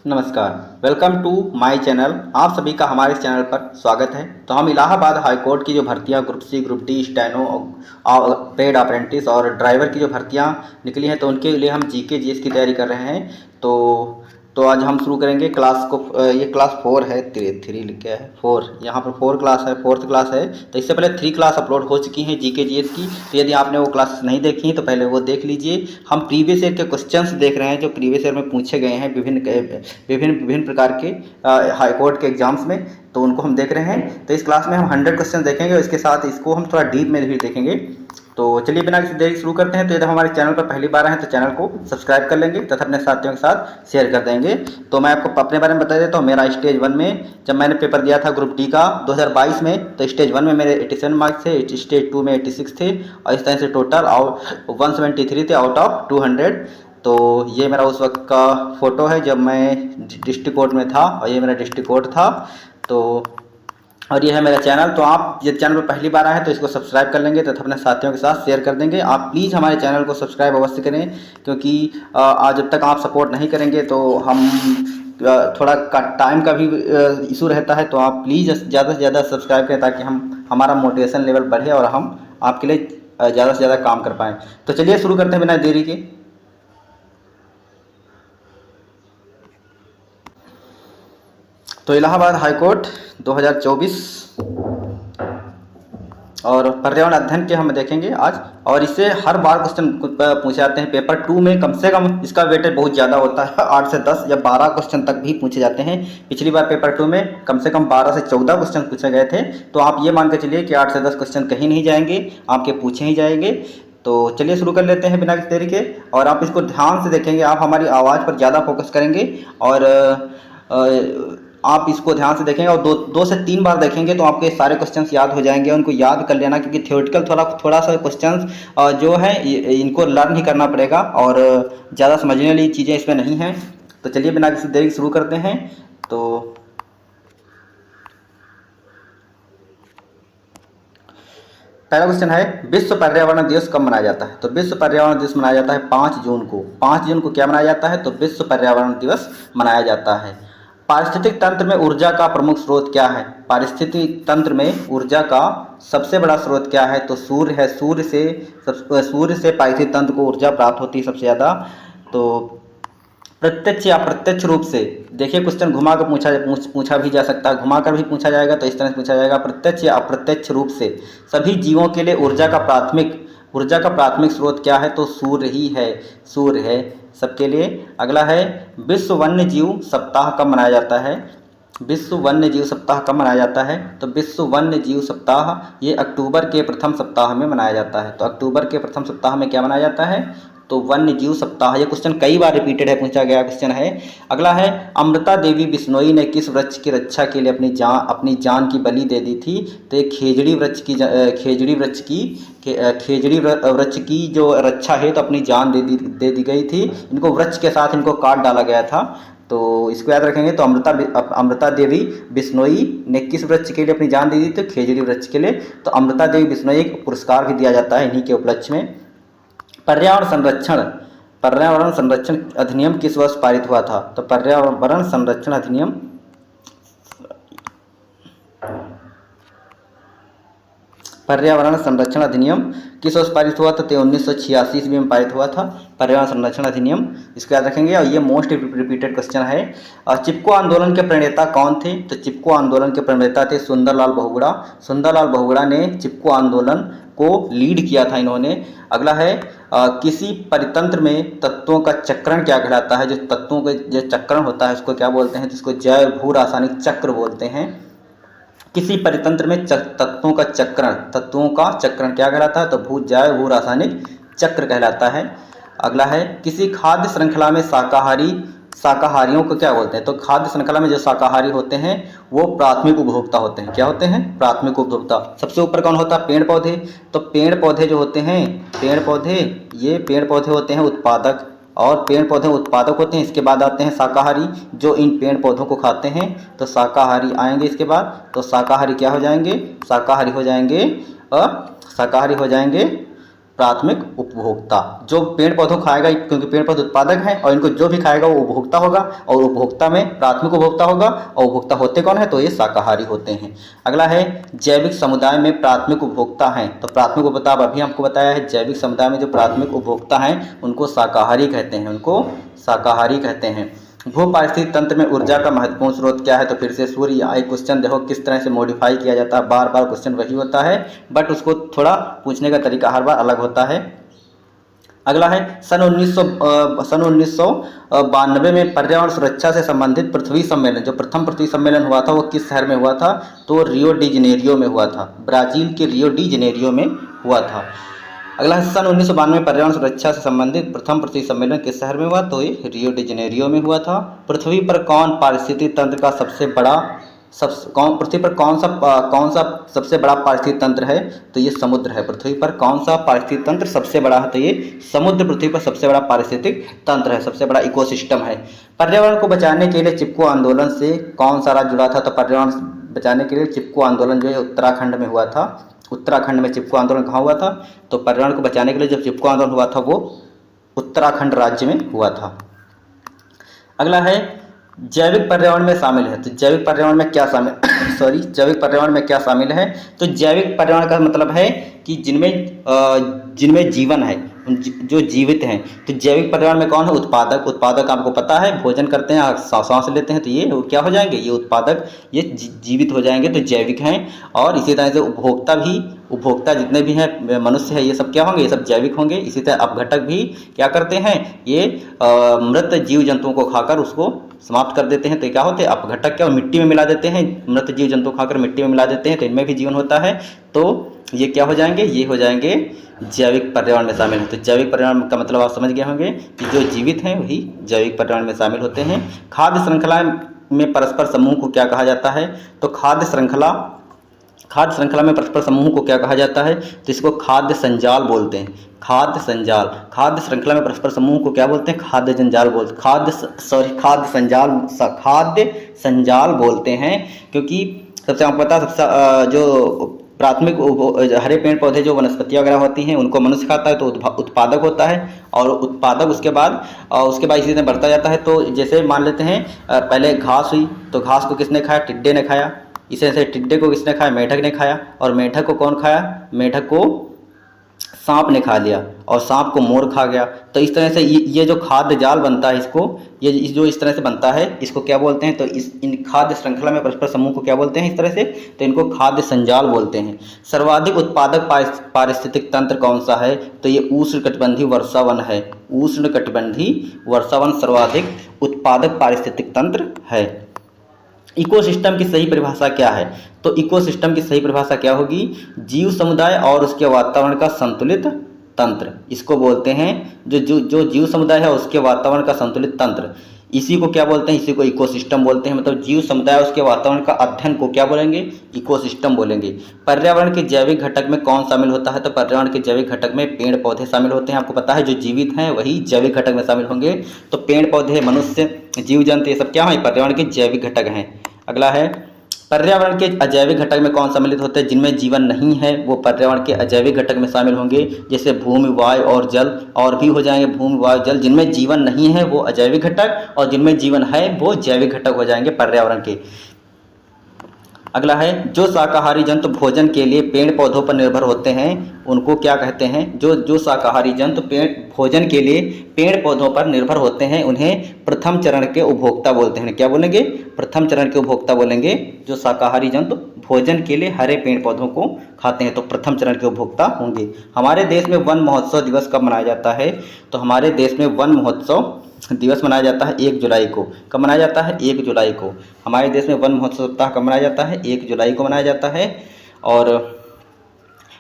नमस्कार। Welcome to my channel. आप सभी का हमारे चैनल पर स्वागत है। तो हम इलाहाबाद हाई कोर्ट की जो भर्तियां group C, group D, steno, paid apprentice और ड्राइवर की जो भर्तियां निकली हैं तो उनके लिए हम जीके जीएस की तैयारी कर रहे हैं। तो आज हम शुरू करेंगे क्लास को। ये क्लास 4 है, थ्री लिख के है 4, यहाँ पर 4 क्लास है, 4th क्लास है। तो इससे पहले 3 क्लास अपलोड हो चुकी हैं जीके जीएस की। तो यदि आपने वो क्लास नहीं देखी तो पहले वो देख लीजिए। हम प्रीवियस ईयर के क्वेश्चंस देख रहे हैं जो प्रीवियस ईयर में पूछे गए हैं विभिन्न प्रकार के हाई कोर्ट के एग्जाम्स में, तो उनको हम देख रहे हैं। तो इस क्लास में हम 100 क्वेश्चन देखेंगे और इसके साथ इसको हम थोड़ा डीप में भी देखेंगे। तो चलिए बिना किसी देरी शुरू करते हैं। तो यदि हमारे चैनल पर पहली बार हैं तो चैनल को सब्सक्राइब कर लेंगे तथा अपने साथियों के साथ शेयर कर देंगे। तो मैं आपको अपने बारे में बता देता हूँ। मेरा स्टेज 1 में जब मैंने पेपर दिया था ग्रुप डी का 2022 में, तो स्टेज 1 में मेरे 87 मार्क्स थे, स्टेज 2 में 86 थे और इस तरह से टोटल 173 थे आउट ऑफ 200। तो ये मेरा उस वक्त का फ़ोटो है जब मैं डिस्ट्रिक्ट कोर्ट में था और ये मेरा डिस्ट्रिक्ट कोर्ट था। तो और ये है मेरा चैनल। तो आप ये चैनल पर पहली बार आए हैं तो इसको सब्सक्राइब कर लेंगे तथा अपने साथियों के साथ शेयर कर देंगे। आप प्लीज़ हमारे चैनल को सब्सक्राइब अवश्य करें, क्योंकि आज जब तक आप सपोर्ट नहीं करेंगे तो हम थोड़ा टाइम का भी इशू रहता है। तो आप प्लीज़ ज़्यादा से ज़्यादा सब्सक्राइब करें ताकि हमारा मोटिवेशन लेवल बढ़े और हम आपके लिए ज़्यादा से ज़्यादा काम कर पाएँ। तो चलिए शुरू करते हैं बिना देरी के। तो इलाहाबाद हाई कोर्ट 2024 और पर्यावरण अध्ययन के हम देखेंगे आज। और इससे हर बार क्वेश्चन पूछे जाते हैं। पेपर 2 में कम से कम इसका वेटेज बहुत ज़्यादा होता है, 8 से 10 या 12 क्वेश्चन तक भी पूछे जाते हैं। पिछली बार पेपर 2 में कम से कम 12 से 14 क्वेश्चन पूछे गए थे। तो आप ये मान के चलिए कि 8 से 10 क्वेश्चन कहीं नहीं जाएंगे, आपके पूछे ही जाएंगे। तो चलिए शुरू कर लेते हैं बिना किसी देरी के। और आप इसको ध्यान से देखेंगे, आप हमारी आवाज़ पर ज़्यादा फोकस करेंगे और आप इसको ध्यान से देखेंगे और दो से 3 बार देखेंगे तो आपके सारे क्वेश्चंस याद हो जाएंगे। उनको याद कर लेना, क्योंकि थ्योरेटिकल थोड़ा सा क्वेश्चंस जो है इनको लर्न ही करना पड़ेगा और ज़्यादा समझने वाली चीज़ें इसमें नहीं हैं। तो चलिए बिना किसी देरी शुरू करते हैं। तो पहला क्वेश्चन है, विश्व पर्यावरण दिवस कब मनाया जाता है? तो विश्व पर्यावरण दिवस मनाया जाता है 5 जून को। 5 जून को क्या मनाया जाता है? तो विश्व पर्यावरण दिवस मनाया जाता है। पारिस्थितिक तंत्र में ऊर्जा का प्रमुख स्रोत क्या है? पारिस्थितिक तंत्र में ऊर्जा का सबसे बड़ा स्रोत क्या है? तो सूर्य है। सूर्य से पारिस्थितिक तंत्र को ऊर्जा प्राप्त होती है सबसे ज़्यादा। तो प्रत्यक्ष या अप्रत्यक्ष रूप से, देखिए क्वेश्चन घुमा कर पूछा भी जा सकता है, घुमा कर भी पूछा जाएगा। तो इस तरह से पूछा जाएगा, प्रत्यक्ष या अप्रत्यक्ष रूप से सभी जीवों के लिए ऊर्जा का प्राथमिक स्रोत क्या है? तो सूर्य ही है। सूर्य है सबके लिए। अगला है, विश्व वन्य जीव सप्ताह कब मनाया जाता है? विश्व वन्य जीव सप्ताह कब मनाया जाता है? तो विश्व वन्य जीव सप्ताह ये अक्टूबर के प्रथम सप्ताह में मनाया जाता है। तो अक्टूबर के प्रथम सप्ताह में क्या मनाया जाता है? तो वन्य जीव सप्ताह। ये क्वेश्चन कई बार रिपीटेड है, पूछा गया क्वेश्चन है। अगला है, अमृता देवी बिश्नोई ने किस वृक्ष की रक्षा के लिए अपनी जान की बलि दे दी थी? तो एक खेजड़ी वृक्ष की जो रक्षा है तो अपनी जान दे दी गई थी। इनको वृक्ष के साथ इनको काट डाला गया था। तो इसको याद रखेंगे। तो अमृता देवी बिश्नोई ने किस वृक्ष के लिए अपनी जान दे दी? तो खेजड़ी वृक्ष के लिए। तो अमृता देवी बिश्नोई एक पुरस्कार भी दिया जाता है इन्हीं के उपलक्ष्य में। पर्यावरण संरक्षण अधिनियम किस वर्ष पारित हुआ था? तो पर्यावरण संरक्षण अधिनियम किस वर्ष पारित हुआ था? तो 1986 ईस्वी में पारित हुआ था पर्यावरण संरक्षण अधिनियम। इसको याद रखेंगे। और ये मोस्ट रिपीटेड क्वेश्चन है। चिपको आंदोलन के प्रणेता कौन थे? तो चिपको आंदोलन के प्रणेता थे सुंदरलाल बहुगुणा। सुंदरलाल बहुगुणा ने चिपको आंदोलन को लीड किया था इन्होंने। अगला है, किसी परितंत्र में तत्वों का चक्रण क्या कहलाता है? जो तत्वों का जो चक्रण होता है उसको क्या बोलते हैं? जिसको जैव भू रासायनिक चक्र बोलते हैं। किसी परितंत्र में तत्वों का चक्रण क्या कहलाता है? तो जैव भू रासायनिक चक्र कहलाता है। अगला है, किसी खाद्य श्रृंखला में शाकाहारियों को क्या बोलते हैं? तो खाद्य श्रृंखला में जो शाकाहारी होते हैं वो प्राथमिक उपभोक्ता होते हैं। क्या होते हैं? प्राथमिक उपभोक्ता। सबसे ऊपर कौन होता है? पेड़ पौधे। तो पेड़ पौधे जो होते हैं, पेड़ पौधे होते हैं उत्पादक, और पेड़ पौधे उत्पादक होते हैं। इसके बाद आते हैं शाकाहारी, जो इन पेड़ पौधों को खाते हैं। तो शाकाहारी आएंगे इसके बाद। तो शाकाहारी क्या हो जाएंगे? शाकाहारी हो जाएंगे प्राथमिक उपभोक्ता। जो पेड़ पौधों खाएगा, क्योंकि पेड़ पौधे उत्पादक हैं और इनको जो भी खाएगा वो उपभोक्ता होगा, और उपभोक्ता में प्राथमिक उपभोक्ता होगा, और उपभोक्ता होते कौन है, तो ये शाकाहारी होते हैं। अगला है जैविक समुदाय में प्राथमिक उपभोक्ता हैं। तो प्राथमिक उपभोक्ता अभी हमको बताया है, जैविक समुदाय में जो प्राथमिक उपभोक्ता हैं उनको शाकाहारी कहते हैं, उनको शाकाहारी कहते हैं। भू पारिस्थितिक तंत्र में ऊर्जा का महत्वपूर्ण स्रोत क्या है, तो फिर से सूर्य। या एक क्वेश्चन देखो किस तरह से मॉडिफाई किया जाता है, बार बार क्वेश्चन वही होता है बट उसको थोड़ा पूछने का तरीका हर बार अलग होता है। अगला है सन 1992 में पर्यावरण सुरक्षा से संबंधित पृथ्वी सम्मेलन, जो प्रथम पृथ्वी सम्मेलन हुआ था वो किस शहर में हुआ था, तो रियो डी जनेरियो में हुआ था, ब्राज़ील के रियो डी जनेरियो में हुआ था। अगला है सन 1992 में पर्यावरण सुरक्षा से संबंधित प्रथम पृथ्वी सम्मेलन किस शहर में हुआ, तो ये रियो डी जनेरियो में हुआ था। पृथ्वी पर कौन पारिस्थितिक तंत्र का सबसे बड़ा पृथ्वी पर कौन सा सबसे बड़ा पारिस्थितिक तंत्र है, तो ये समुद्र है। पृथ्वी पर कौन सा पारिस्थितिक तंत्र सबसे बड़ा है, तो ये समुद्र पृथ्वी पर सबसे बड़ा पारिस्थितिक तंत्र है, सबसे बड़ा इकोसिस्टम है। पर्यावरण को बचाने के लिए चिपको आंदोलन से कौन सा राज्य जुड़ा था, तो पर्यावरण बचाने के लिए चिपको आंदोलन जो है उत्तराखंड में हुआ था। उत्तराखंड में चिपको आंदोलन कहाँ हुआ था, तो पर्यावरण को बचाने के लिए जब चिपको आंदोलन हुआ था वो उत्तराखंड राज्य में हुआ था। अगला है जैविक पर्यावरण में शामिल है। तो जैविक पर्यावरण में क्या शामिल जैविक पर्यावरण में क्या शामिल है, तो जैविक पर्यावरण का मतलब है कि जिनमें जीवन है, जो जीवित हैं। तो जैविक पर्यावरण में कौन है, उत्पादक। उत्पादक आपको पता है भोजन करते हैं, सांस लेते हैं, तो ये क्या हो जाएंगे, ये उत्पादक, ये जीवित हो जाएंगे, तो जैविक हैं। और इसी तरह से उपभोक्ता जितने भी हैं, मनुष्य है, ये सब क्या होंगे, ये सब जैविक होंगे। इसी तरह अपघटक भी क्या करते हैं, ये मृत जीव जंतुओं को खाकर उसको समाप्त कर देते हैं, तो क्या होते हैं अपघटक। क्या मिट्टी में मिला देते हैं, मृत जीव जंतु खाकर मिट्टी में मिला देते हैं, तो इनमें भी जीवन होता है। तो ये क्या हो जाएंगे, ये हो जाएंगे जैविक पर्यावरण में शामिल है। तो जैविक पर्यावरण का मतलब आप समझ गए होंगे कि जो जीवित हैं वही जैविक पर्यावरण में शामिल होते हैं। खाद्य श्रृंखला में परस्पर समूह को क्या कहा जाता है, तो खाद्य श्रृंखला में परस्पर समूह को क्या कहा जाता है, तो इसको खाद्य संजाल बोलते हैं। खाद्य श्रृंखला में परस्पर समूह को क्या बोलते हैं, खाद्य संजाल बोलते हैं। क्योंकि सबसे आपको पता सबसे जो प्राथमिक हरे पेड़ पौधे जो वनस्पतियाँ वगैरह होती हैं उनको मनुष्य खाता है, तो उत्पादक होता है। और उत्पादक उसके बाद इसी तरह बढ़ता जाता है। तो जैसे मान लेते हैं पहले घास हुई, तो घास को किसने खाया, टिड्डे ने खाया। इसी तरह से टिड्डे को किसने खाया, मेढक ने खाया। और मेढक को कौन खाया, मेढक को सांप ने खा लिया, और सांप को मोर खा गया। तो इस तरह से ये जो खाद्य जाल बनता है, जो इस तरह से बनता है, इसको क्या बोलते हैं, तो इन खाद्य श्रृंखला में परस्पर समूह को क्या बोलते हैं इस तरह से, तो इनको खाद्य संजाल बोलते हैं। सर्वाधिक उत्पादक पारिस्थितिक तंत्र कौन सा है, तो ये उष्णकटिबंधीय वर्षावन है। उष्णकटिबंधीय वर्षावन सर्वाधिक उत्पादक पारिस्थितिक तंत्र है। इकोसिस्टम की सही परिभाषा क्या है, तो इकोसिस्टम की सही परिभाषा क्या होगी, जीव समुदाय और उसके वातावरण का संतुलित तंत्र, इसको बोलते हैं। जो जीव समुदाय है उसके वातावरण का संतुलित तंत्र, इसी को क्या बोलते हैं, इसी को इकोसिस्टम बोलते हैं। मतलब जीव समुदाय उसके वातावरण का अध्ययन को क्या बोलेंगे, इकोसिस्टम बोलेंगे। पर्यावरण के जैविक घटक में कौन शामिल होता है, तो पर्यावरण के जैविक घटक में पेड़ पौधे शामिल होते हैं। आपको पता है जो जीवित हैं वही जैविक घटक में शामिल होंगे। तो पेड़ पौधे, मनुष्य, जीव जंतु, ये सब क्या है, पर्यावरण के जैविक घटक हैं। अगला है पर्यावरण के अजैविक घटक में कौन सम्मिलित होते हैं, जिनमें जीवन नहीं है वो पर्यावरण के अजैविक घटक में शामिल होंगे। जैसे भूमि, वायु और जल, और भी हो जाएंगे भूमि, वायु, जल। जिनमें जीवन नहीं है वो अजैविक घटक, और जिनमें जीवन है वो जैविक घटक हो जाएंगे पर्यावरण के। अगला है जो शाकाहारी जंतु भोजन के लिए पेड़ पौधों पर निर्भर होते हैं उनको क्या कहते हैं, जो शाकाहारी जंतु भोजन के लिए पेड़ पौधों पर निर्भर होते हैं उन्हें प्रथम चरण के उपभोक्ता बोलते हैं। क्या बोलेंगे, प्रथम चरण के उपभोक्ता बोलेंगे। जो शाकाहारी जंतु भोजन के लिए हरे पेड़ पौधों को खाते हैं तो प्रथम चरण के उपभोक्ता होंगे। हमारे देश में वन महोत्सव दिवस कब मनाया जाता है, तो हमारे देश में वन महोत्सव दिवस मनाया जाता है 1 जुलाई को। कब मनाया जाता है, 1 जुलाई को। हमारे देश में वन महोत्सव सप्ताह कब मनाया जाता है, 1 जुलाई को मनाया जाता है। और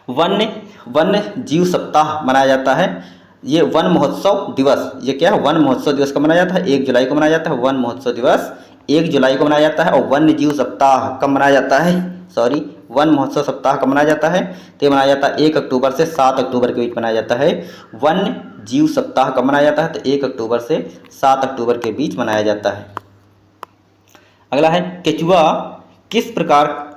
वन्य जीव सप्ताह मनाया जाता है। ये वन महोत्सव दिवस, ये क्या है, वन महोत्सव दिवस कब मनाया जाता है, 1 जुलाई को मनाया जाता है। वन महोत्सव दिवस 1 जुलाई को मनाया जाता है। और वन्य जीव सप्ताह कब मनाया जाता है, वन महोत्सव सप्ताह कब मनाया जाता है, तो मनाया जाता है 1 अक्टूबर से 7 अक्टूबर के बीच मनाया जाता है। वन्य जीव सप्ताह कब मनाया जाता है, तो 1 अक्टूबर से 7 अक्टूबर के बीच मनाया जाता है। अगला है केचुआ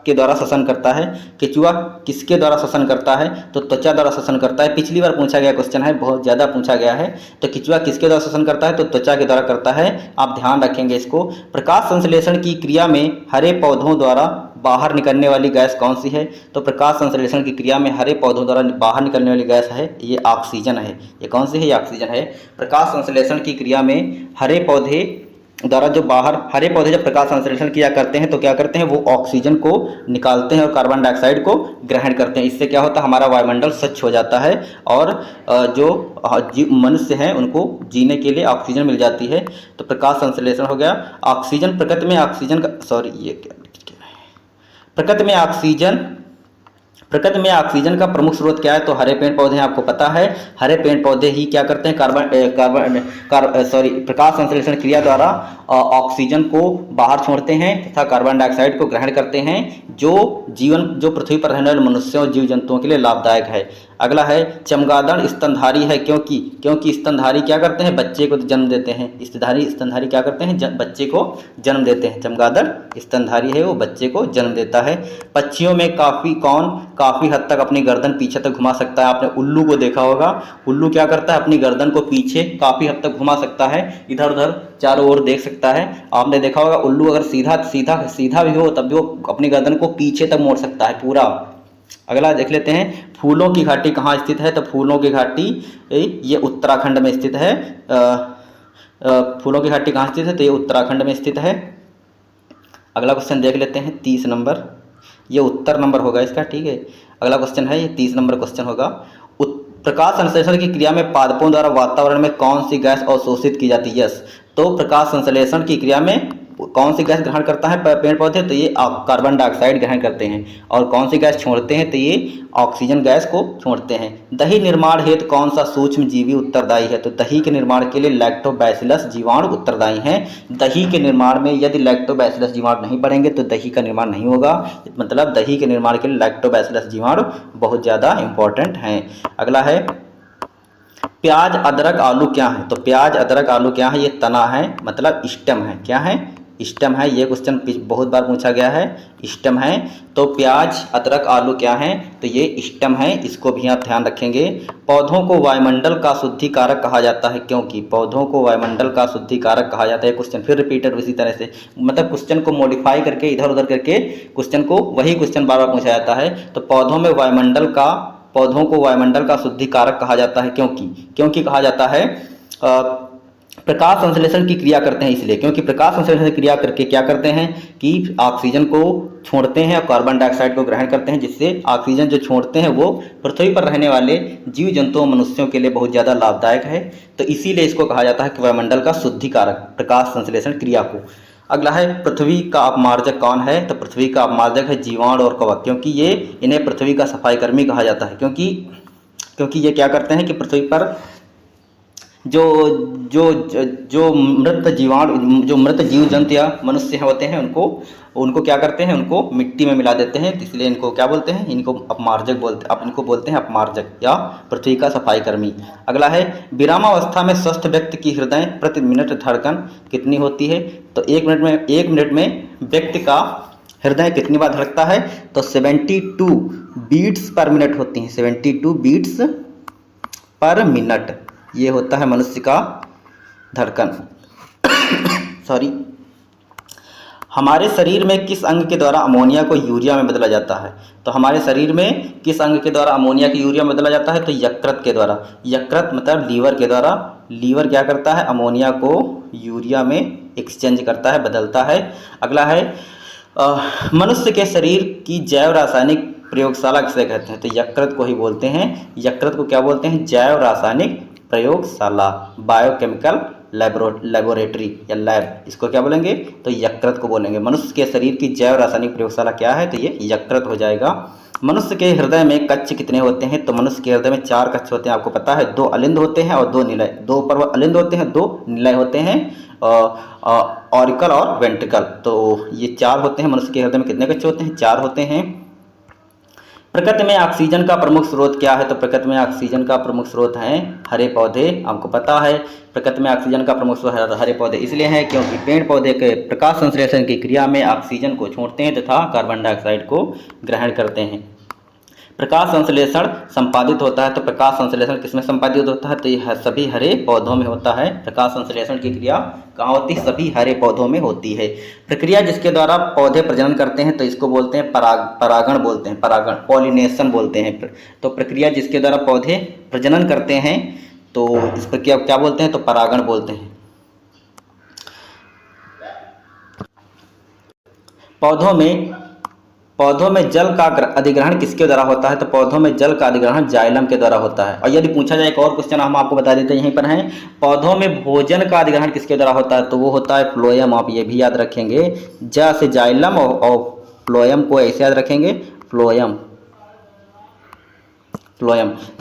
के द्वारा श्वसन करता है? केंचुआ किसके द्वारा श्वसन करता है? तो त्वचा द्वारा श्वसन करता है। पिछली बार पूछा गया क्वेश्चन है, बहुत ज़्यादा पूछा गया है। तो केंचुआ किसके द्वारा श्वसन करता है? तो त्वचा के द्वारा करता है। आप ध्यान रखेंगे इसको। प्रकाश संश्लेषण की क्रिया में हरे पौधों द्वारा बाहर निकलने वाली गैस कौन सी है? तो प्रकाश संश्लेषण की क्रिया में हरे पौधों द्वारा बाहर निकलने वाली गैस है ये ऑक्सीजन है। ये कौन सी है? ये ऑक्सीजन है। प्रकाश संश्लेषण की क्रिया में हरे पौधे द्वारा जो बाहर हरे पौधे जब प्रकाश संश्लेषण किया करते हैं तो क्या करते हैं? वो ऑक्सीजन को निकालते हैं और कार्बन डाइऑक्साइड को ग्रहण करते हैं। इससे क्या होता है? हमारा वायुमंडल स्वच्छ हो जाता है और जो मनुष्य हैं उनको जीने के लिए ऑक्सीजन मिल जाती है। तो प्रकाश संश्लेषण हो गया। ऑक्सीजन प्रकृति में ऑक्सीजन का प्रकृति में ऑक्सीजन का प्रमुख स्रोत क्या है? तो हरे पेड़ पौधे हैं, आपको पता है। हरे पेड़ पौधे ही क्या करते हैं? प्रकाश संश्लेषण क्रिया द्वारा ऑक्सीजन को बाहर छोड़ते हैं तथा कार्बन डाइऑक्साइड को ग्रहण करते हैं, जो पृथ्वी पर रहने वाले मनुष्यों और जीव जंतुओं के लिए लाभदायक है। अगला है चमगादड़ स्तनधारी है क्योंकि स्तनधारी क्या करते हैं? बच्चे को जन्म देते हैं। स्तनधारी क्या करते हैं? बच्चे को जन्म देते हैं। चमगादड़ स्तनधारी है, वो बच्चे को जन्म देता है। पक्षियों में काफ़ी हद तक अपनी गर्दन पीछे तक घुमा सकता है। आपने उल्लू को देखा होगा। उल्लू क्या करता है? अपनी गर्दन को पीछे काफ़ी हद तक घुमा सकता है, इधर उधर चारों ओर देख सकता है। आपने देखा होगा उल्लू अगर सीधा भी हो तब भी वो अपनी गर्दन को पीछे तक मोड़ सकता है पूरा। अगला देख लेते हैं, फूलों की घाटी कहाँ स्थित है? तो फूलों की घाटी ये उत्तराखंड में स्थित है। फूलों की घाटी कहाँ स्थित है? तो ये उत्तराखंड में स्थित है। अगला क्वेश्चन देख लेते हैं 30 नंबर, ये उत्तर नंबर होगा इसका, ठीक है। अगला क्वेश्चन है, ये 30 नंबर क्वेश्चन होगा। प्रकाश संश्लेषण की क्रिया में पादपों द्वारा वातावरण में कौन सी गैस अवशोषित की जाती है? यस। तो प्रकाश संश्लेषण की क्रिया में कौन सी गैस ग्रहण करता है पेड़ पौधे? तो ये कार्बन डाइऑक्साइड ग्रहण करते हैं। और कौन सी गैस छोड़ते हैं? तो ये ऑक्सीजन गैस को छोड़ते हैं। दही निर्माण हेतु कौन सा सूक्ष्म जीवी उत्तरदायी है? तो दही के निर्माण के लिए लैक्टोबैसिलस जीवाणु उत्तरदायी हैं। दही के निर्माण में यदि लैक्टोबैसिलस जीवाणु नहीं बढ़ेंगे तो दही का निर्माण नहीं होगा। मतलब दही के निर्माण के लिए लैक्टोबैसिलस जीवाणु बहुत ज़्यादा इंपॉर्टेंट हैं। अगला है प्याज अदरक आलू क्या है? तो प्याज अदरक आलू क्या है? ये तना है, मतलब स्टेम है। क्या है? स्टेम है। ये क्वेश्चन बहुत बार पूछा गया है, स्टेम है। तो प्याज अदरक आलू क्या है? तो ये स्टेम है। इसको भी आप ध्यान रखेंगे। पौधों को वायुमंडल का शुद्धिकारक कहा जाता है क्योंकि पौधों को वायुमंडल का शुद्धिकारक कहा जाता है। क्वेश्चन फिर रिपीटेड इसी तरह से, मतलब क्वेश्चन को मॉडिफाई करके इधर उधर करके क्वेश्चन को वही क्वेश्चन बार बार पूछा जाता है। तो पौधों को वायुमंडल का शुद्धिकारक कहा जाता है क्योंकि कहा जाता है प्रकाश संश्लेषण की क्रिया करते हैं इसलिए, क्योंकि प्रकाश संश्लेषण की क्रिया करके क्या करते हैं कि ऑक्सीजन को छोड़ते हैं और कार्बन डाइऑक्साइड को ग्रहण करते हैं, जिससे ऑक्सीजन जो छोड़ते हैं वो पृथ्वी पर रहने वाले जीव जंतुओं मनुष्यों के लिए बहुत ज़्यादा लाभदायक है। तो इसीलिए इसको कहा जाता है कि वायुमंडल का शुद्धिकारक प्रकाश संश्लेषण क्रिया को। अगला है पृथ्वी का अपमार्जक कौन है? तो पृथ्वी का अपमार्जक है जीवाणु और कवक, क्योंकि इन्हें पृथ्वी का सफाई कर्मी कहा जाता है। क्योंकि ये क्या करते हैं कि पृथ्वी पर जो मृत जीव जंतु या मनुष्य होते हैं उनको क्या करते हैं? उनको मिट्टी में मिला देते हैं। इसलिए इनको क्या बोलते हैं? इनको अपमार्जक बोलते हैं अपमार्जक या पृथ्वी का सफाई कर्मी। अगला है विरामावस्था में स्वस्थ व्यक्ति की हृदय प्रति मिनट धड़कन कितनी होती है? तो एक मिनट में व्यक्ति का हृदय कितनी बार धड़कता है? तो 72 बीट्स पर मिनट होती हैं। 72 बीट्स पर मिनट ये होता है मनुष्य का धड़कन। सॉरी। हमारे शरीर में किस अंग के द्वारा अमोनिया को यूरिया में बदला जाता है? तो हमारे शरीर में किस अंग के द्वारा अमोनिया को यूरिया में बदला जाता है? तो यकृत के द्वारा। यकृत मतलब लीवर के द्वारा। लीवर क्या करता है? अमोनिया को यूरिया में एक्सचेंज करता है, बदलता है। अगला है मनुष्य के शरीर की जैव रासायनिक प्रयोगशाला किसे कहते हैं? तो यकृत को ही बोलते हैं। यकृत को क्या बोलते हैं? जैव रासायनिक प्रयोगशाला, बायोकेमिकल लेबोरेटरी या लैब, इसको क्या बोलेंगे? तो यकृत को बोलेंगे। मनुष्य के शरीर की जैव रासायनिक प्रयोगशाला क्या है? तो ये यकृत हो जाएगा। मनुष्य के हृदय में कक्ष कितने होते हैं? तो मनुष्य के हृदय में 4 कक्ष होते हैं, आपको पता है। 2 अलिंद होते हैं और 2 निलय। 2 ऊपर अलिंद होते हैं, 2 निलय होते हैं, ऑरिकल और वेंट्रिकल। तो ये 4 होते हैं। मनुष्य के हृदय में कितने कक्ष होते हैं? 4 होते हैं। प्रकृति में ऑक्सीजन का प्रमुख स्रोत क्या है? तो प्रकृति में ऑक्सीजन का प्रमुख स्रोत हैं हरे पौधे। आपको पता है प्रकृति में ऑक्सीजन का प्रमुख स्रोत हरे पौधे इसलिए हैं क्योंकि पेड़ पौधे के प्रकाश संश्लेषण की क्रिया में ऑक्सीजन को छोड़ते हैं तथा कार्बन डाइऑक्साइड को ग्रहण करते हैं। प्रकाश संश्लेषण संपादित होता है, तो प्रकाश संश्लेषण किसमें संपादित होता है? तो यह सभी हरे पौधों में होता है। प्रकाश संश्लेषण की क्रिया कहाँ होती है? सभी हरे पौधों में होती है। प्रक्रिया जिसके द्वारा पौधे प्रजनन करते हैं तो इसको बोलते हैं परागण बोलते हैं, परागण पॉलिनेशन बोलते हैं। तो प्रक्रिया जिसके द्वारा पौधे प्रजनन करते हैं तो इस प्रक्रिया को क्या बोलते हैं? तो परागण बोलते हैं। पौधों में जल का अधिग्रहण किसके द्वारा होता है? तो पौधों में जल का अधिग्रहण जाइलम के द्वारा होता है। और यदि पूछा जाए एक और क्वेश्चन हम आपको बता देते हैं यहीं पर हैं, पौधों में भोजन का अधिग्रहण किसके द्वारा होता है? तो वो होता है फ्लोएम। आप ये भी याद रखेंगे, ज से जाइलम और फ्लोएम को ऐसे याद रखेंगे, फ्लोएम। तो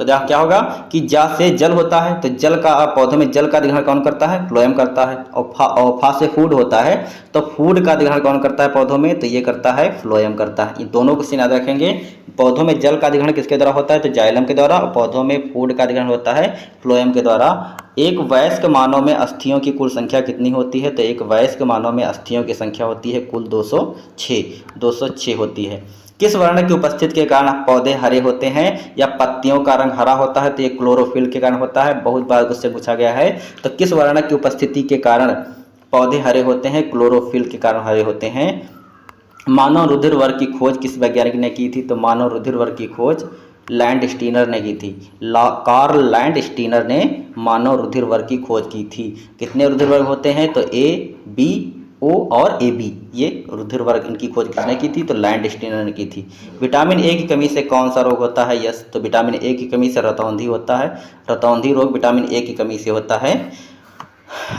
क्या होगा कि जा से जल होता है, तो जल का पौधों में जल का अधिग्रहण कौन करता है? फ्लोएम करता है। और फा से फूड होता है, तो फूड का अधिग्रहण कौन करता है पौधों में? तो ये करता है फ्लोएम करता है। ये दोनों क्वेश्चन याद रखेंगे। पौधों में जल का अधिग्रहण किसके द्वारा होता है? तो जाइलम के द्वारा। और पौधों में फूड का अधिग्रहण होता है फ्लोएम के द्वारा। एक वयस्क मानव में अस्थियों की कुल संख्या कितनी होती है? तो एक वयस्क मानव में अस्थियों की संख्या होती है कुल 206 होती है। किस वर्ण की उपस्थिति के कारण पौधे हरे होते हैं या पत्तियों का रंग हरा होता है? तो ये क्लोरोफिल के कारण होता है। बहुत बार क्वेश्चन पूछा गया है। तो किस वर्ण की उपस्थिति के कारण पौधे हरे होते हैं? क्लोरोफिल के कारण हरे होते हैं। मानव रुधिर वर्ग की खोज किस वैज्ञानिक ने की थी? तो मानव रुधिर वर्ग की खोज लैंडस्टीनर ने की थी। कार्ल लैंडस्टीनर ने मानव रुधिर वर्ग की खोज की थी। कितने रुधिर वर्ग होते हैं? तो ए, बी, ओ और ए बी, ये रुधिर वर्ग, इनकी खोज किसने की थी? तो लैंडस्टीनर ने की थी। विटामिन ए की कमी से कौन सा रोग होता है? यस, तो विटामिन ए की कमी से रतौंधी होता है। रतौंधी रोग विटामिन ए की कमी से होता है।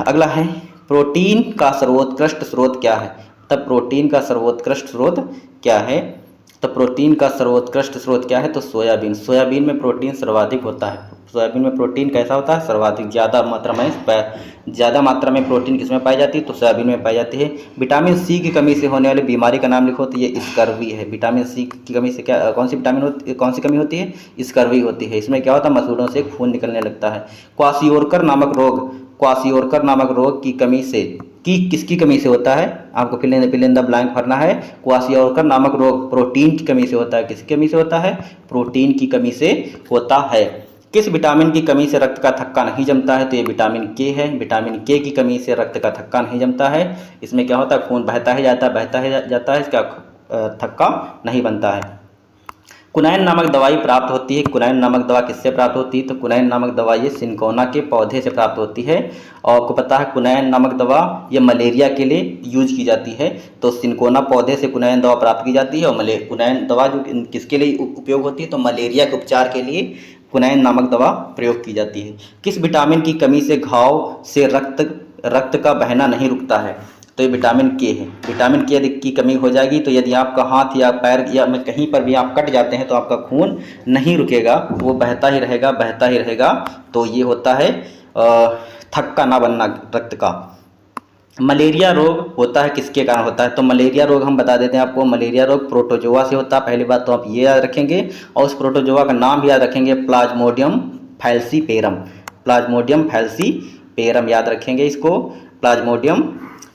अगला है प्रोटीन का सर्वोत्कृष्ट स्रोत क्या है? तब प्रोटीन का सर्वोत्कृष्ट स्रोत क्या है? तो प्रोटीन का सर्वोत्कृष्ट स्रोत क्या है? तो सोयाबीन। सोयाबीन में प्रोटीन सर्वाधिक होता है। सोयाबीन में प्रोटीन कैसा होता है? सर्वाधिक, ज़्यादा मात्रा में प्रोटीन किसमें पाई जाती है? तो सोयाबीन में पाई जाती है। विटामिन सी की कमी से होने वाली बीमारी का नाम लिखो, तो ये स्कर्वी है। विटामिन सी की कमी से कौन सी कमी होती है? स्कर्वी होती है। इसमें क्या होता है? मसूड़ों से खून निकलने लगता है। क्वाशियोरकर नामक रोग की कमी से किसकी कमी से होता है? आपको फिल इन द ब्लैंक भरना है। क्वाशियोरकर नामक रोग प्रोटीन की कमी से होता है। किसकी कमी से होता है? प्रोटीन की कमी से होता है। किस विटामिन की कमी से रक्त का थक्का नहीं जमता है? तो ये विटामिन के है। विटामिन के की कमी से रक्त का थक्का नहीं जमता है। इसमें क्या होता है? खून बहता ही जाता है, इसका थक्का नहीं बनता है। कुनैन नामक दवाई प्राप्त होती है। कुनैन नामक दवा किससे प्राप्त होती है? तो कुनैन नामक दवा ये सिनकोना के पौधे से प्राप्त होती है। और आपको पता है कुनैन नामक दवा ये मलेरिया के लिए यूज की जाती है। तो सिनकोना पौधे से कुनैन दवा प्राप्त की जाती है। और कुनैन दवा जो किसके लिए उपयोग होती है? तो मलेरिया के उपचार के लिए कुनैन नामक दवा प्रयोग की जाती है। किस विटामिन की कमी से घाव से रक्त का बहना नहीं रुकता है? तो ये विटामिन के है। विटामिन के यदि की कमी हो जाएगी तो यदि आपका हाथ या पैर या में कहीं पर भी आप कट जाते हैं तो आपका खून नहीं रुकेगा, वो बहता ही रहेगा। तो ये होता है थक्का ना बनना रक्त का। मलेरिया रोग होता है किसके कारण होता है? तो मलेरिया रोग हम बता देते हैं आपको। मलेरिया रोग प्रोटोजोआ से होता है। पहली बात तो आप ये याद रखेंगे और उस प्रोटोजोआ का नाम भी याद रखेंगे, प्लाज्मोडियम फैल्सीपेरम याद रखेंगे इसको। प्लाज्मोडियम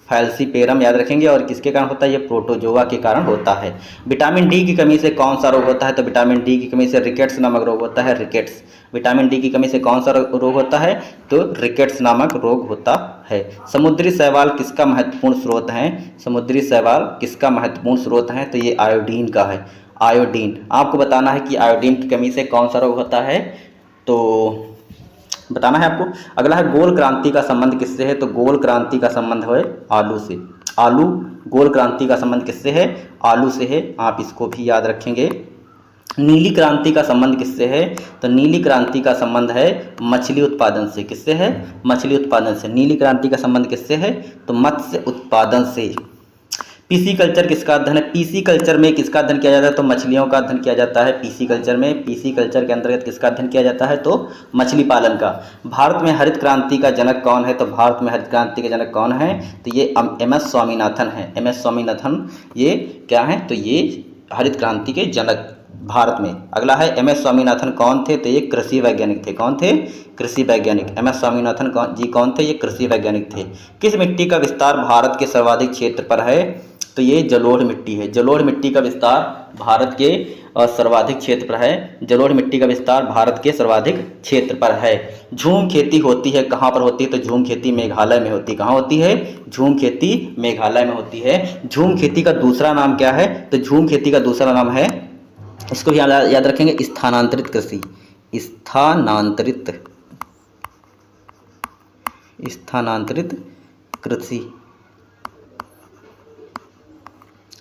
फैल्सीपेरम याद रखेंगे। और किसके कारण होता है? ये प्रोटोजोआ के कारण होता है। विटामिन डी की कमी से कौन सा रोग होता है? तो विटामिन डी की कमी से रिकेट्स नामक रोग होता है। रिकेट्स। विटामिन डी की कमी से कौन सा रोग होता है? तो रिकेट्स नामक रोग होता है। समुद्री शैवाल किसका महत्वपूर्ण स्रोत है? समुद्री शैवाल किसका महत्वपूर्ण स्रोत है? तो ये आयोडीन का है। आयोडीन। आपको बताना है कि आयोडीन की कमी से कौन सा रोग होता है, तो बताना है आपको। अगला है गोल क्रांति का संबंध किससे है? तो गोल क्रांति का संबंध है आलू से। गोल क्रांति का संबंध किससे है? आलू से है। आप इसको भी याद रखेंगे। नीली क्रांति का संबंध किससे है? तो नीली क्रांति का संबंध है मछली उत्पादन से। किससे है? मछली उत्पादन से। नीली क्रांति का संबंध किससे है? तो मत्स्य उत्पादन से। पीसी कल्चर किसका अध्ययन है? पीसी कल्चर में किसका अध्ययन किया जाता है? तो मछलियों का अध्ययन किया जाता है पीसी कल्चर में। पीसी कल्चर के अंतर्गत किसका अध्ययन किया जाता है? तो मछली पालन का। भारत में हरित क्रांति का जनक कौन है? तो भारत में हरित क्रांति के जनक कौन है? तो ये एमएस स्वामीनाथन है। एमएस स्वामीनाथन ये क्या है? तो ये हरित क्रांति के जनक भारत में। अगला है एम एस स्वामीनाथन कौन थे? तो ये कृषि वैज्ञानिक थे। कौन थे? कृषि वैज्ञानिक। एम एस स्वामीनाथन जी कौन थे? ये कृषि वैज्ञानिक थे। किस मिट्टी का विस्तार भारत के सर्वाधिक क्षेत्र पर है? तो ये जलोढ़ मिट्टी है। जलोढ़ मिट्टी का विस्तार भारत के सर्वाधिक क्षेत्र पर है। जलोढ़ मिट्टी का विस्तार भारत के सर्वाधिक क्षेत्र पर है। झूम खेती होती है कहाँ पर होती है? तो झूम खेती मेघालय में होती है। कहाँ होती है? झूम खेती मेघालय में होती है। झूम खेती का दूसरा नाम क्या है? तो झूम खेती का दूसरा नाम है, इसको भी याद रखेंगे, स्थानांतरित कृषि। स्थानांतरित कृषि।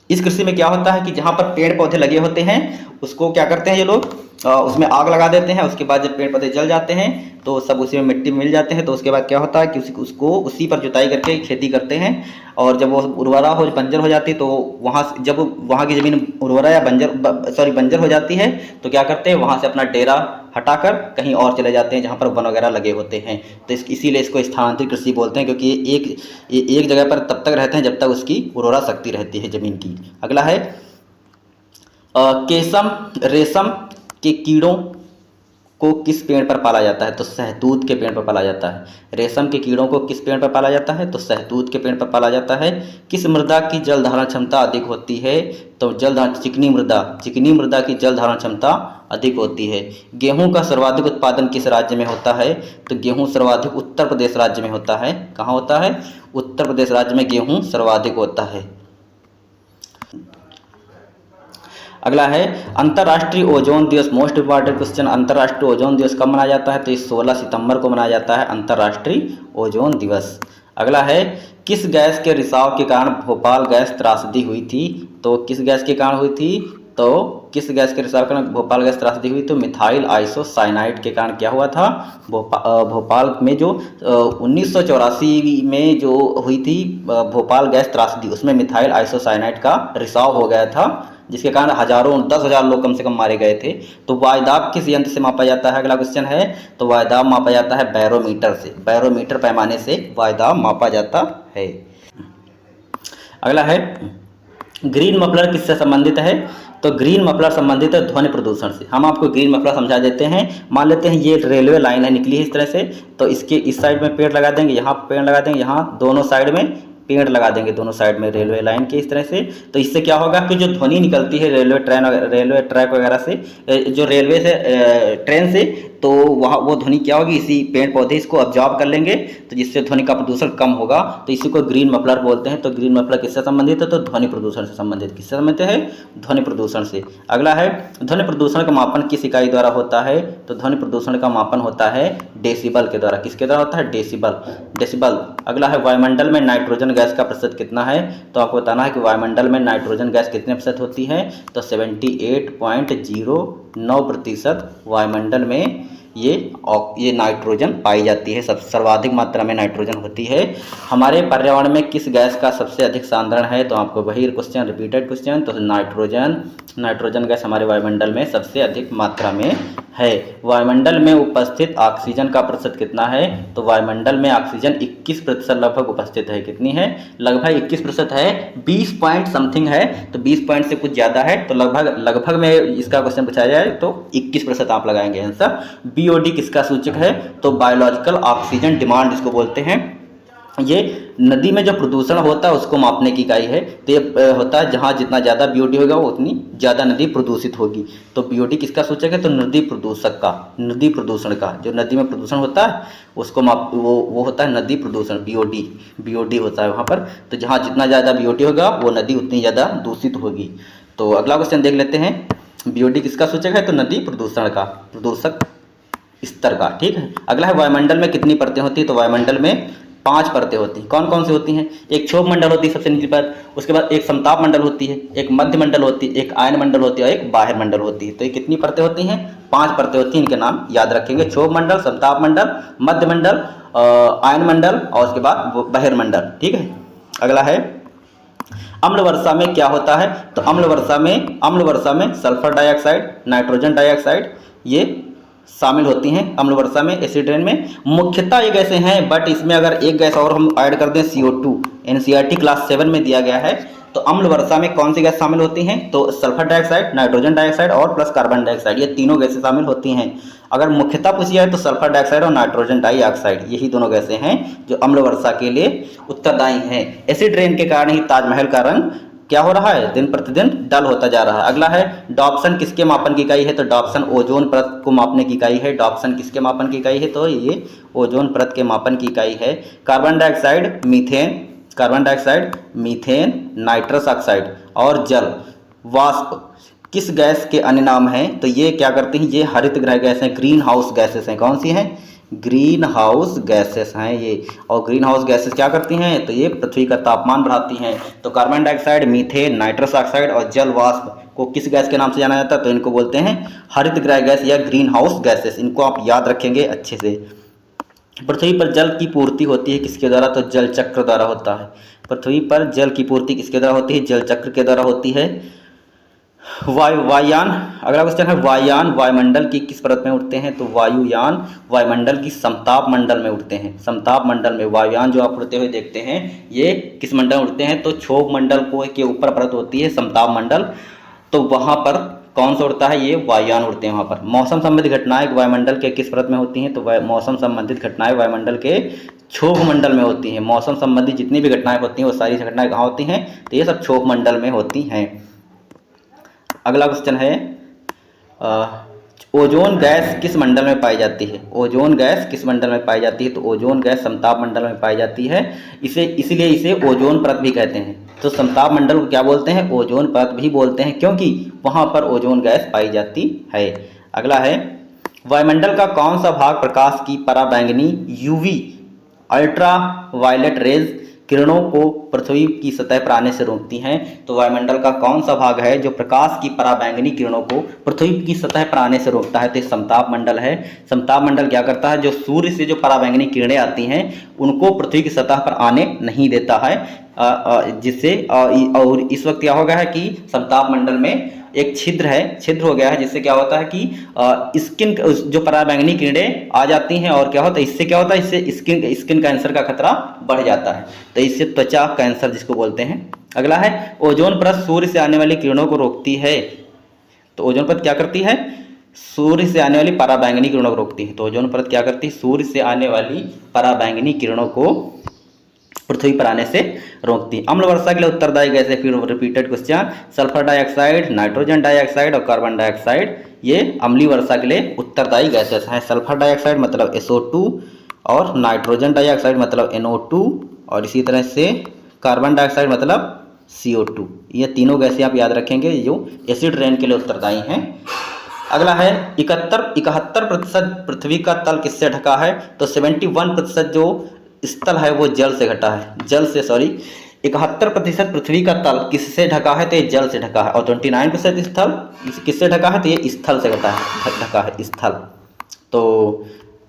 इस कृषि में क्या होता है कि जहाँ पर पेड़ पौधे लगे होते हैं उसको क्या करते हैं ये लोग, उसमें आग लगा देते हैं। उसके बाद जब पेड़ पौधे जल जाते हैं तो सब उसी में मिट्टी में मिल जाते हैं। तो उसके बाद क्या होता है कि उसको उसी पर जुताई करके खेती करते हैं। और जब वो उर्वरा हो बंजर हो जाती है तो जब वहाँ की ज़मीन उर्वरा या बंजर हो जाती है तो क्या करते हैं, वहाँ से अपना डेरा हटाकर कहीं और चले जाते हैं जहाँ पर वन वगैरह लगे होते हैं। तो इसीलिए इसको स्थानांतरित कृषि बोलते हैं, क्योंकि ये एक जगह पर तब तक रहते हैं जब तक उसकी उर्वरा शक्ति रहती है ज़मीन की। अगला है रेशम के कीड़ों को किस पेड़ पर पाला जाता है? तो सहतूत के पेड़ पर पाला जाता है। रेशम के कीड़ों को किस पेड़ पर पाला जाता है? तो सहतूत के पेड़ पर पाला जाता है। किस मृदा की जल धारण क्षमता अधिक होती है? तो चिकनी मृदा की जल धारण क्षमता अधिक होती है। गेहूं का सर्वाधिक उत्पादन किस राज्य में होता है? तो गेहूं सर्वाधिक उत्तर प्रदेश राज्य में होता है। कहाँ होता है? उत्तर प्रदेश राज्य में गेहूं सर्वाधिक होता है। अगला है अंतर्राष्ट्रीय ओजोन दिवस। मोस्ट इंपॉर्टेंट क्वेश्चन, अंतर्राष्ट्रीय ओजोन दिवस कब मनाया जाता है? तो इस 16 सितंबर को मनाया जाता है अंतर्राष्ट्रीय ओजोन दिवस। अगला है किस गैस के रिसाव के कारण भोपाल गैस त्रासदी हुई थी? तो किस गैस के कारण हुई थी? तो किस गैस के रिसाव के कारण भोपाल गैस त्रासदी हुई? तो मिथाइल आइसोसाइनाइड के कारण क्या हुआ था? भोपाल में जो 1984 में जो हुई थी भोपाल गैस त्रासदी, उसमें मिथाइल आइसोसाइनाइड का रिसाव हो गया था, जिसके कारण 10,000 लोग कम से कम मारे गए थे। तो वायुदाब किस यंत्र से मापा जाता है? अगला क्वेश्चन है। तो वायुदाब मापा जाता है बैरोमीटर से। बैरोमीटर पैमाने से वायुदाब मापा जाता है। अगला है ग्रीन मफलर किससे संबंधित है? तो ग्रीन मफलर संबंधित है ध्वनि प्रदूषण से। हम आपको ग्रीन मफलर समझा देते हैं। मान लेते हैं ये रेलवे लाइन है, निकली है इस तरह से, तो इसके इस साइड में पेड़ लगा देंगे, यहाँ पेड़ लगा देंगे, यहाँ दोनों साइड में पेड़ लगा देंगे, दोनों साइड में रेलवे लाइन के इस तरह से। तो इससे क्या होगा कि जो ध्वनि निकलती है रेलवे ट्रैक वगैरह से, जो रेलवे से ट्रेन से, तो वहाँ वो ध्वनि क्या होगी, इसी पेड़ पौधे इसको ऑब्जॉर्ब कर लेंगे, तो जिससे ध्वनि का प्रदूषण कम होगा। तो इसी को ग्रीन मफलर बोलते हैं। तो ग्रीन मफलर किससे संबंधित है? तो ध्वनि प्रदूषण से संबंधित। किससे संबंधित है? ध्वनि प्रदूषण से। अगला है ध्वनि प्रदूषण का मापन किस इकाई द्वारा होता है? तो ध्वनि प्रदूषण का मापन होता है डेसिबल के द्वारा। किसके द्वारा होता है? डेसिबल। अगला है वायुमंडल में नाइट्रोजन गैस का प्रतिशत कितना है? तो आपको बताना है कि वायुमंडल में नाइट्रोजन गैस कितने प्रतिशत होती है? तो 78.09% वायुमंडल में ये नाइट्रोजन पाई जाती है। सर्वाधिक मात्रा में नाइट्रोजन होती है। हमारे पर्यावरण में किस गैस का सबसे अधिक सांद्रण है? तो आपको वही क्वेश्चन, रिपीटेड क्वेश्चन। तो नाइट्रोजन गैस हमारे वायुमंडल में सबसे अधिक मात्रा में है। वायुमंडल में उपस्थित ऑक्सीजन का प्रतिशत कितना है? तो वायुमंडल में ऑक्सीजन 21% लगभग उपस्थित है। कितनी है? लगभग 21% है। 20 पॉइंट समथिंग है, तो 20 पॉइंट से कुछ ज़्यादा है, तो लगभग में इसका क्वेश्चन पूछा जाए तो 21% आप लगाएंगे आंसर। BOD किसका सूचक है? तो बायोलॉजिकल ऑक्सीजन डिमांड इसको बोलते हैं। ये नदी में जो प्रदूषण होता है उसको मापने की इकाई है। तो ये होता है जहाँ जितना ज़्यादा BOD होगा उतनी ज़्यादा नदी प्रदूषित होगी। तो BOD किसका सूचक है? तो नदी प्रदूषण का जो नदी में प्रदूषण होता है उसको वो होता है नदी प्रदूषण। BOD होता है वहाँ पर। तो जहाँ जितना ज़्यादा BOD होगा वो नदी उतनी ज़्यादा दूषित होगी। तो अगला क्वेश्चन देख लेते हैं। BOD किसका सूचक है? तो नदी प्रदूषक स्तर का। ठीक है। अगला है वायुमंडल में कितनी परतें होती है? तो वायुमंडल में 5 परतें होती हैं। कौन कौन सी होती हैं? एक क्षोभ मंडल होती है सबसे निचली परत, उसके बाद एक समताप मंडल होती है, एक मध्य मंडल होती है, एक आयन मंडल होती है और एक बाह्य मंडल होती है। तो ये कितनी परतें होती हैं? 5 परतें होती हैं। इनके नाम याद रखेंगे। क्षोभ मंडल, समताप मंडल, मध्य मंडल, आयन मंडल और उसके बाद बहिर्मंडल। ठीक है। अगला है अम्ल वर्षा में क्या होता है? तो अम्ल वर्षा में सल्फर डाइऑक्साइड, नाइट्रोजन डाइऑक्साइड ये शामिल होती हैं अम्ल वर्षा में, एसिड रेन में। मुख्यतः ये गैसें हैं, बट इसमें अगर एक गैस और हम ऐड कर दें CO2, NCERT क्लास 7 में दिया गया है तो अम्ल वर्षा में कौन सी गैस शामिल होती हैं? तो सल्फर डाइऑक्साइड, नाइट्रोजन डाइऑक्साइड और प्लस कार्बन डाइऑक्साइड, ये तीनों गैसें शामिल होती हैं। अगर मुख्यतः पूछी जाए तो सल्फर डाइऑक्साइड और नाइट्रोजन डाइऑक्साइड, यही दोनों गैसें हैं जो अम्ल वर्षा के लिए उत्तरदायी हैं। एसिड रेन के कारण ही ताजमहल का रंग क्या हो रहा है? दिन प्रतिदिन डल होता जा रहा है। अगला है डॉप्सन किसके मापन की इकाई है? तो डॉप्सन ओजोन परत को मापने की इकाई है। डॉप्सन किसके मापन की इकाई है? तो ये ओजोन परत के मापन की इकाई है। Carbon dioxide, methane, nitrous oxide और जल वाष्प किस गैस के अन्य नाम हैं? तो ये क्या करती हैं? ये हरित गृह गैस हैं, ग्रीन हाउस गैसेस हैं। कौन सी हैं? ग्रीन हाउस गैसेस हैं ये। और ग्रीन हाउस गैसेस क्या करती हैं? तो ये पृथ्वी का तापमान बढ़ाती हैं। तो carbon dioxide, methane, nitrous oxide और जल वाष्प को किस गैस के नाम से जाना जाता है? तो इनको बोलते हैं हरित गृह गैस या ग्रीन हाउस गैसेस। इनको आप याद रखेंगे अच्छे से। पृथ्वी पर जल की पूर्ति होती है किसके द्वारा? तो जल चक्र द्वारा होता है। पृथ्वी पर जल की पूर्ति किसके द्वारा होती है? जल चक्र के द्वारा होती है। वायुयान, अगला क्वेश्चन है वायुयान वायुमंडल की किस परत में उड़ते हैं? तो वायुयान वायुमंडल की समताप मंडल में उड़ते हैं। समताप मंडल में वायुयान जो आप उड़ते हुए देखते हैं ये किस मंडल में उड़ते हैं? तो क्षोभ मंडल को के ऊपर परत होती है समताप मंडल, तो वहां पर कौन सा उड़ता है? ये वायुयान उड़ते हैं वहां पर। मौसम संबंधित घटनाएं वायुमंडल के किस परत में होती हैं? तो मौसम संबंधित घटनाएं वायुमंडल के क्षोभ मंडल में होती हैं। मौसम संबंधित जितनी भी घटनाएं होती हैं वो सारी घटनाएं कहाँ होती हैं? तो ये सब क्षोभ मंडल में होती हैं। अगला क्वेश्चन है ओजोन गैस किस मंडल में पाई जाती है? ओजोन गैस किस मंडल में पाई जाती है? तो ओजोन गैस समताप मंडल में पाई जाती है। इसलिए इसे ओजोन परत भी कहते हैं। तो समताप मंडल को क्या बोलते हैं? ओजोन परत भी बोलते हैं, क्योंकि वहां पर ओजोन गैस पाई जाती है। अगला है वायुमंडल का कौन सा भाग प्रकाश की पराबैंगनी यूवी अल्ट्रा वायलेट रेज किरणों को पृथ्वी की सतह पर आने से रोकती हैं? तो वायुमंडल का कौन सा भाग है जो प्रकाश की पराबैंगनी किरणों को पृथ्वी की सतह पर आने से रोकता है? तो समताप मंडल है। समताप मंडल क्या करता है? जो सूर्य से जो पराबैंगनी किरणें आती हैं उनको पृथ्वी की सतह पर आने नहीं देता है, जिससे और इस वक्त क्या हो गया है कि समताप मंडल में एक छिद्र हो गया है, जिससे क्या होता है कि स्किन जो पराबैंगनी किरणें आ जाती हैं और क्या होता है इससे क्या होता है? इससे स्किन कैंसर का खतरा बढ़ जाता है। तो इससे त्वचा कैंसर जिसको बोलते हैं। अगला है ओजोन परत सूर्य से आने वाली किरणों को रोकती है। तो ओजोन परत क्या करती है? सूर्य से आने वाली पराबैंगनी किरणों को रोकती है। तो ओजोन परत क्या करती है? सूर्य से आने वाली पराबैंगनी किरणों को पृथ्वी पर आने से रोकती है। अम्ल वर्षा के लिए उत्तरदायी गैसें, फिर repeated question, sulphur dioxide, nitrogen dioxide और कार्बन डाइऑक्साइड, ये अम्लीय वर्षा के लिए उत्तरदायी गैसेस हैं। सल्फर डाइऑक्साइड मतलब SO2 और नाइट्रोजन डाइऑक्साइड मतलब NO2 और इसी तरह से कार्बन डाइऑक्साइड मतलब CO2। ये तीनों गैसें आप याद रखेंगे जो एसिड रेन के लिए उत्तरदायी हैं। अगला है 71% पृथ्वी का तल किससे ढका है? तो 71% जो स्थल है वो जल से घटा है। 71% पृथ्वी का तल किससे ढका है? तो ये जल से ढका है। और 29% स्थल किससे ढका है? तो ये स्थल से ढका है स्थल। तो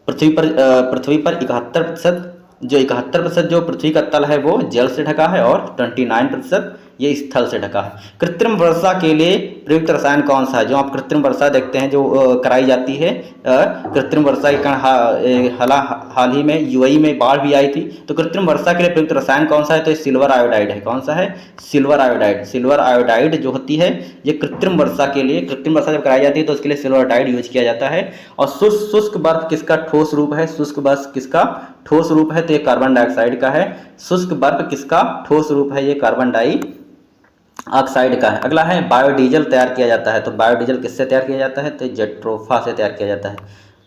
पृथ्वी पर 71% जो पृथ्वी का तल है वो जल से ढका है और 29% ये स्थल से ढका है। कृत्रिम वर्षा के लिए प्रयुक्त रसायन कौन सा है? जो आप कृत्रिम वर्षा देखते हैं जो कराई जाती है, कृत्रिम वर्षा के कारण हाल ही में UAE में बाढ़ भी आई थी। तो कृत्रिम वर्षा के लिए प्रयुक्त रसायन कौन सा है? तो ये सिल्वर आयोडाइड है। कौन सा है? सिल्वर आयोडाइड जो होती है ये कृत्रिम वर्षा जब कराई जाती है तो उसके लिए सिल्वर आयोडाइड यूज किया जाता है। और शुष्क बर्फ किसका ठोस रूप है? शुष्क बर्फ किसका ठोस रूप है? तो ये कार्बन डाइऑक्साइड का है। शुष्क बर्फ किसका ठोस रूप है? ये कार्बन डाइऑक्साइड का है। अगला है बायोडीजल तैयार किया जाता है। तो बायोडीजल किससे तैयार किया जाता है? तो जेट्रोफा से तैयार किया जाता है।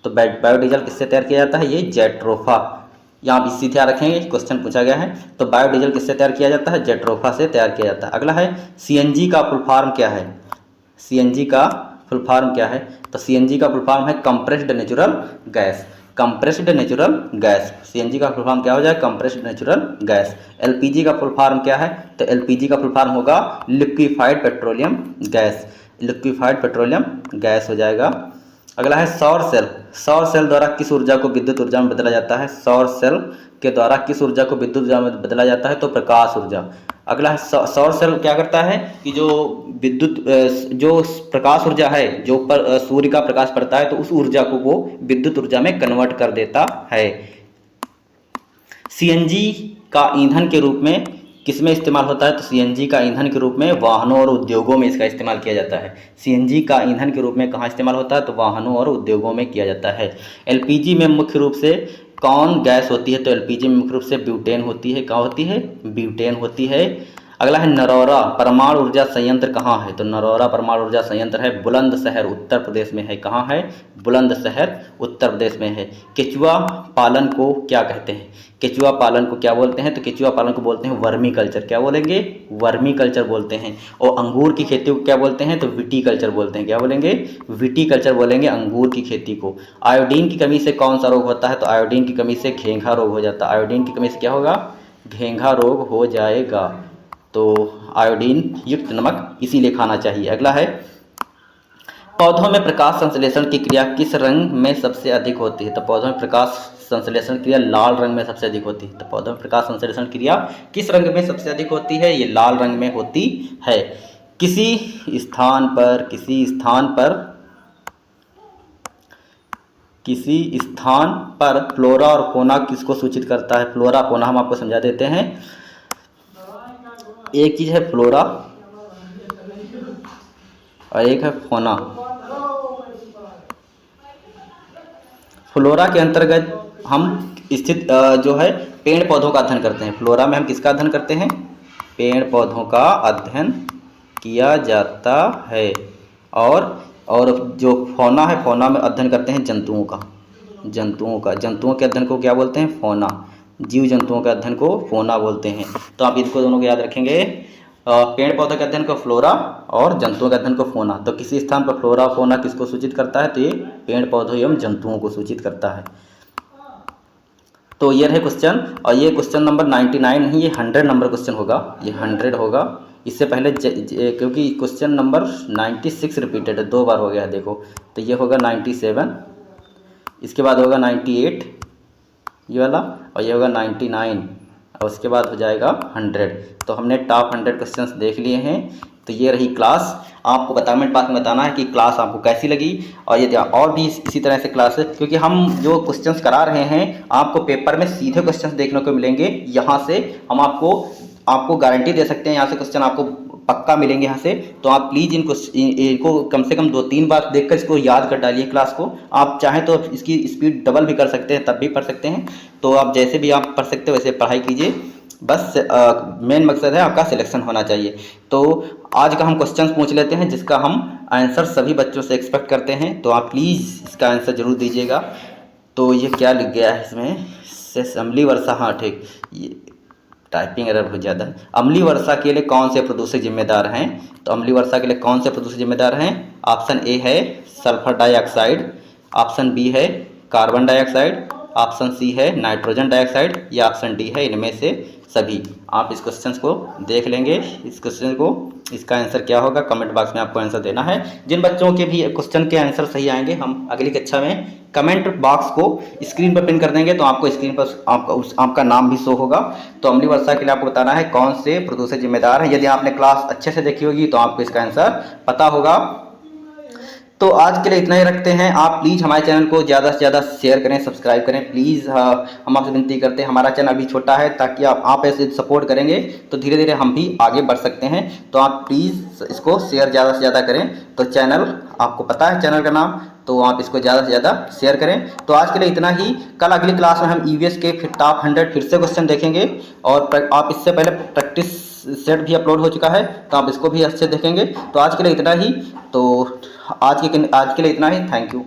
तो बायोडीजल किससे तैयार किया जाता है? ये जेट्रोफा। यहाँ आप इसी ध्यान रखेंगे, क्वेश्चन पूछा गया है। तो बायोडीजल किससे तैयार किया जाता है? जेट्रोफा से तैयार किया जाता है। अगला है CNG का फुल फॉर्म क्या है? CNG का फुल फॉर्म क्या है? तो CNG का फुल फॉर्म है कंप्रेस्ड नेचुरल गैस। CNG का फुल फॉर्म क्या हो जाए? Compressed natural gas. LPG का फुल फॉर्म क्या है? तो LPG का फुल फॉर्म होगा लिक्विफाइड पेट्रोलियम गैस हो जाएगा। अगला है सौर सेल द्वारा किस ऊर्जा को विद्युत ऊर्जा में बदला जाता है? सौर सेल के द्वारा किस ऊर्जा को विद्युत ऊर्जा में बदला जाता है? तो प्रकाश ऊर्जा। अगला है सौर सेल क्या करता है कि जो प्रकाश ऊर्जा है, जो पर सूर्य का प्रकाश पड़ता है तो उस ऊर्जा को वो विद्युत ऊर्जा में कन्वर्ट कर देता है। CNG का ईंधन के रूप में किस में इस्तेमाल होता है? तो सीएनजी का ईंधन के रूप में वाहनों और उद्योगों में इसका इस्तेमाल किया जाता है। सीएनजी का ईंधन के रूप में कहाँ इस्तेमाल होता है? तो वाहनों और उद्योगों में किया जाता है। एलपीजी में मुख्य रूप से कौन गैस होती है? तो एलपीजी में मुख्य रूप से ब्यूटेन होती है। क्या होती है? ब्यूटेन होती है। अगला है नरौरा परमाणु ऊर्जा संयंत्र कहाँ है? तो नरौरा परमाणु ऊर्जा संयंत्र है बुलंदशहर उत्तर प्रदेश में है। कहाँ है? बुलंदशहर उत्तर प्रदेश में है। केचुआ पालन को क्या कहते हैं? केचुआ पालन को क्या बोलते हैं? तो केचुआ पालन को बोलते हैं वर्मी कल्चर। क्या बोलेंगे? वर्मी कल्चर बोलते हैं। और अंगूर की खेती को क्या बोलते हैं? तो विटी कल्चर बोलते हैं। क्या बोलेंगे? विटी कल्चर बोलेंगे अंगूर की खेती को। आयोडीन की कमी से कौन सा रोग होता है? तो आयोडीन की कमी से घेंघा रोग हो जाता है। आयोडीन की कमी से क्या होगा? घेंघा रोग हो जाएगा। तो आयोडीन युक्त नमक इसीलिए खाना चाहिए। अगला है पौधों में प्रकाश संश्लेषण की क्रिया किस रंग में सबसे अधिक होती है? तो पौधों में प्रकाश संश्लेषण क्रिया लाल रंग में सबसे अधिक होती है। तो पौधों में प्रकाश संश्लेषण क्रिया किस रंग में सबसे अधिक होती है? ये लाल रंग में होती है। किसी स्थान पर फ्लोरा और फौना किसको सूचित करता है? फ्लोरा फौना हम आपको समझा देते हैं। एक चीज है फ्लोरा और एक है फौना। फ्लोरा के अंतर्गत हम स्थित जो है पेड़ पौधों का अध्ययन करते हैं। फ्लोरा में हम किसका अध्ययन करते हैं? पेड़ पौधों का अध्ययन किया जाता है। और जो फौना है, फौना में अध्ययन करते हैं जंतुओं के अध्ययन को क्या बोलते हैं? फौना। जीव जंतुओं के अध्ययन को फौना बोलते हैं। तो आप इनको दोनों को याद रखेंगे। पेड़ पौधों के अध्ययन को फ्लोरा और जंतुओं के अध्ययन को फौना। तो किसी स्थान पर फ्लोरा फौना किसको सूचित करता है? तो ये पेड़ पौधों एवं जंतुओं को सूचित करता है। तो ये रहे क्वेश्चन, और ये क्वेश्चन नंबर 99 नहीं, ये 100 नंबर क्वेश्चन होगा। ये 100 होगा। इससे पहले क्योंकि क्वेश्चन नंबर 96 रिपीटेड है, 2 बार हो गया है देखो। तो ये होगा 97, इसके बाद होगा 98 ये वाला, और ये होगा 99, और उसके बाद हो जाएगा 100। तो हमने टॉप 100 क्वेश्चंस देख लिए हैं। तो ये रही क्लास। आपको कमेंट बॉक्स में बताना है कि क्लास आपको कैसी लगी, और यदि और भी इसी तरह से क्लासेस, क्योंकि हम जो क्वेश्चंस करा रहे हैं आपको पेपर में सीधे क्वेश्चंस देखने को मिलेंगे। यहाँ से हम आपको गारंटी दे सकते हैं, यहाँ से क्वेश्चन आपको पक्का मिलेंगे यहाँ से। तो आप प्लीज़ इनको कम से कम 2-3 बार देखकर इसको याद कर डालिए क्लास को। आप चाहें तो इसकी स्पीड डबल भी कर सकते हैं, तब भी पढ़ सकते हैं। तो आप जैसे भी आप पढ़ सकते हो वैसे पढ़ाई कीजिए। बस मेन मकसद है आपका सिलेक्शन होना चाहिए। तो आज का हम क्वेश्चन पूछ लेते हैं जिसका हम आंसर सभी बच्चों से एक्सपेक्ट करते हैं। तो आप प्लीज़ इसका आंसर ज़रूर दीजिएगा। तो ये क्या लिख गया है इसमें? अम्लीय वर्षा, हाँ ठीक, ये टाइपिंग एरर बहुत ज़्यादा है। अम्लीय वर्षा के लिए कौन से प्रदूषक जिम्मेदार हैं? तो अम्लीय वर्षा के लिए कौन से प्रदूषक जिम्मेदार हैं? ऑप्शन ए है सल्फर डाइऑक्साइड, ऑप्शन बी है कार्बन डाइऑक्साइड, ऑप्शन सी है नाइट्रोजन डाइऑक्साइड, या ऑप्शन डी है इनमें से सभी। आप इस क्वेश्चन को देख लेंगे। इस क्वेश्चन को, इसका आंसर क्या होगा कमेंट बॉक्स में आपको आंसर देना है। जिन बच्चों के भी क्वेश्चन के आंसर सही आएंगे हम अगली कक्षा में कमेंट बॉक्स को स्क्रीन पर पिन कर देंगे। तो आपको स्क्रीन पर आपका नाम भी शो होगा। तो अम्लीय वर्षा के लिए आपको बताना है कौन से प्रदूषक जिम्मेदार हैं। यदि आपने क्लास अच्छे से देखी होगी तो आपको इसका आंसर पता होगा। तो आज के लिए इतना ही रखते हैं। आप प्लीज़ हमारे चैनल को ज़्यादा से ज़्यादा शेयर करें, सब्सक्राइब करें प्लीज़। हम आपसे विनती करते हैं, हमारा चैनल अभी छोटा है, ताकि आप ऐसे सपोर्ट करेंगे तो धीरे धीरे हम भी आगे बढ़ सकते हैं। तो आप प्लीज़ इसको शेयर ज़्यादा से ज़्यादा करें। तो चैनल आपको पता है चैनल का नाम, तो आप इसको ज़्यादा से ज़्यादा शेयर करें। तो आज के लिए इतना ही। कल अगली क्लास में हम ईवीएस के टॉप 100 फिर से क्वेश्चन देखेंगे, और आप इससे पहले प्रैक्टिस सेट भी अपलोड हो चुका है, तो आप इसको भी अच्छे देखेंगे। तो आज के लिए इतना ही। तो आज के लिए इतना ही। Thank you.